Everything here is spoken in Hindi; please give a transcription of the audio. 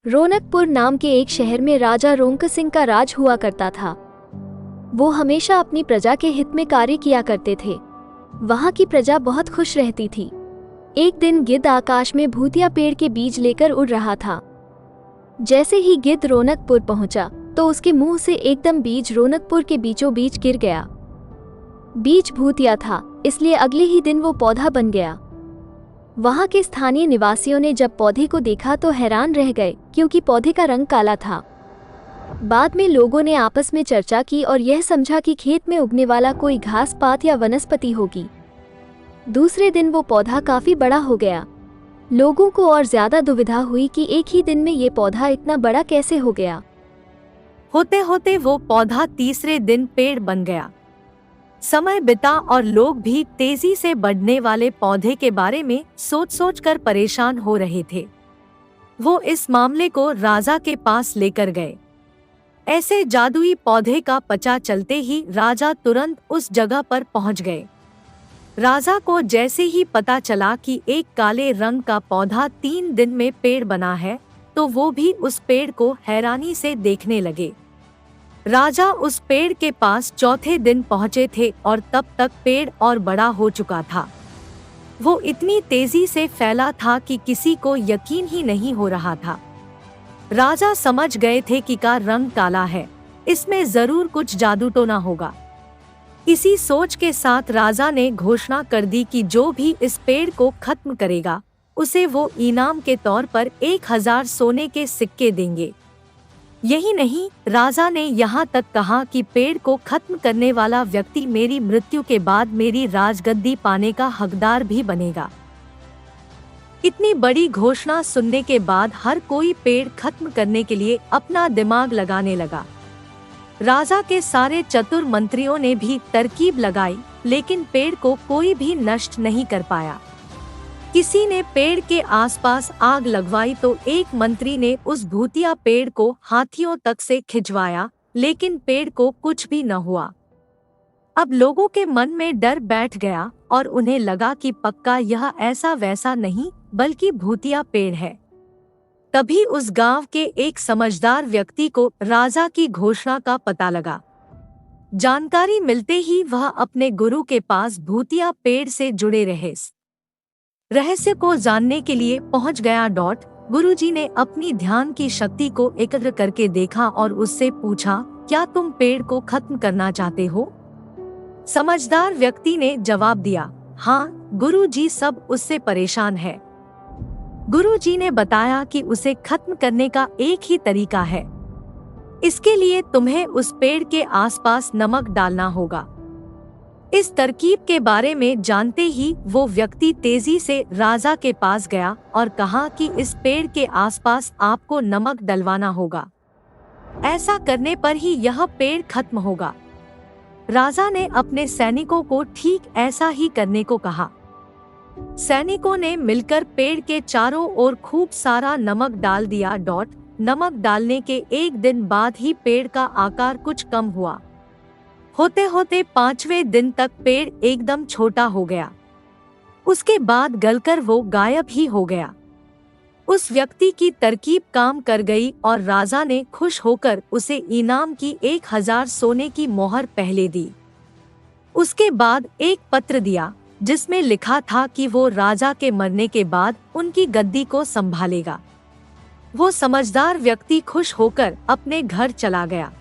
रौनकपुर नाम के एक शहर में राजा रोंक सिंह का राज हुआ करता था। वो हमेशा अपनी प्रजा के हित में कार्य किया करते थे। वहाँ की प्रजा बहुत खुश रहती थी। एक दिन गिद्ध आकाश में भूतिया पेड़ के बीज लेकर उड़ रहा था। जैसे ही गिद्ध रौनकपुर पहुंचा तो उसके मुंह से एकदम बीज रौनकपुर के बीचों बीच गिर गया। बीज भूतिया था, इसलिए अगले ही दिन वो पौधा बन गया। वहां के स्थानीय निवासियों ने जब पौधे को देखा तो हैरान रह गए, क्योंकि पौधे का रंग काला था। बाद में लोगों ने आपस में चर्चा की और यह समझा कि खेत में उगने वाला कोई घास पात या वनस्पति होगी। दूसरे दिन वो पौधा काफी बड़ा हो गया। लोगों को और ज्यादा दुविधा हुई कि एक ही दिन में ये पौधा इतना बड़ा कैसे हो गया। होते होते वो पौधा तीसरे दिन पेड़ बन गया। समय बिता और लोग भी तेजी से बढ़ने वाले पौधे के बारे में सोच सोच कर परेशान हो रहे थे। वो इस मामले को राजा के पास लेकर गए। ऐसे जादुई पौधे का पता चलते ही राजा तुरंत उस जगह पर पहुंच गए। राजा को जैसे ही पता चला कि एक काले रंग का पौधा 3 दिन में पेड़ बना है, तो वो भी उस पेड़ को हैरानी से देखने लगे। राजा उस पेड़ के पास चौथे दिन पहुंचे थे और तब तक पेड़ और बड़ा हो चुका था। वो इतनी तेजी से फैला था कि किसी को यकीन ही नहीं हो रहा था। राजा समझ गए थे कि का रंग काला है, इसमें जरूर कुछ जादू टोना होगा। इसी सोच के साथ राजा ने घोषणा कर दी कि जो भी इस पेड़ को खत्म करेगा उसे वो इनाम के तौर पर 1000 सोने के सिक्के देंगे। यही नहीं, राजा ने यहाँ तक कहा कि पेड़ को खत्म करने वाला व्यक्ति मेरी मृत्यु के बाद मेरी राजगद्दी पाने का हकदार भी बनेगा। इतनी बड़ी घोषणा सुनने के बाद हर कोई पेड़ खत्म करने के लिए अपना दिमाग लगाने लगा। राजा के सारे चतुर मंत्रियों ने भी तरकीब लगाई, लेकिन पेड़ को कोई भी नष्ट नहीं कर पाया। किसी ने पेड़ के आसपास आग लगवाई तो एक मंत्री ने उस भूतिया पेड़ को हाथियों तक से खिंचवाया, लेकिन पेड़ को कुछ भी न हुआ। अब लोगों के मन में डर बैठ गया और उन्हें लगा कि पक्का यह ऐसा वैसा नहीं बल्कि भूतिया पेड़ है। तभी उस गांव के एक समझदार व्यक्ति को राजा की घोषणा का पता लगा। जानकारी मिलते ही वह अपने गुरु के पास भूतिया पेड़ से जुड़े रहस्य को जानने के लिए पहुंच गया। गुरुजी ने अपनी ध्यान की शक्ति को एकत्र करके देखा और उससे पूछा, क्या तुम पेड़ को खत्म करना चाहते हो? समझदार व्यक्ति ने जवाब दिया, हाँ गुरुजी, सब उससे परेशान है। गुरुजी ने बताया कि उसे खत्म करने का एक ही तरीका है। इसके लिए तुम्हें उस पेड़ के आसपास नमक डालना होगा। इस तरकीब के बारे में जानते ही वो व्यक्ति तेजी से राजा के पास गया और कहा कि इस पेड़ के आसपास आपको नमक डलवाना होगा। ऐसा करने पर ही यह पेड़ खत्म होगा। राजा ने अपने सैनिकों को ठीक ऐसा ही करने को कहा। सैनिकों ने मिलकर पेड़ के चारों ओर खूब सारा नमक डाल दिया। नमक डालने के 1 दिन बाद ही पेड़ का आकार कुछ कम हुआ। होते होते 5वें दिन तक पेड़ एकदम छोटा हो गया। उसके बाद गलकर वो गायब ही हो गया। उस व्यक्ति की तरकीब काम कर गई और राजा ने खुश होकर उसे इनाम की 1000 सोने की मोहर पहले दी। उसके बाद एक पत्र दिया जिसमें लिखा था कि वो राजा के मरने के बाद उनकी गद्दी को संभालेगा। वो समझदार व्यक्ति खुश होकर अपने घर चला गया।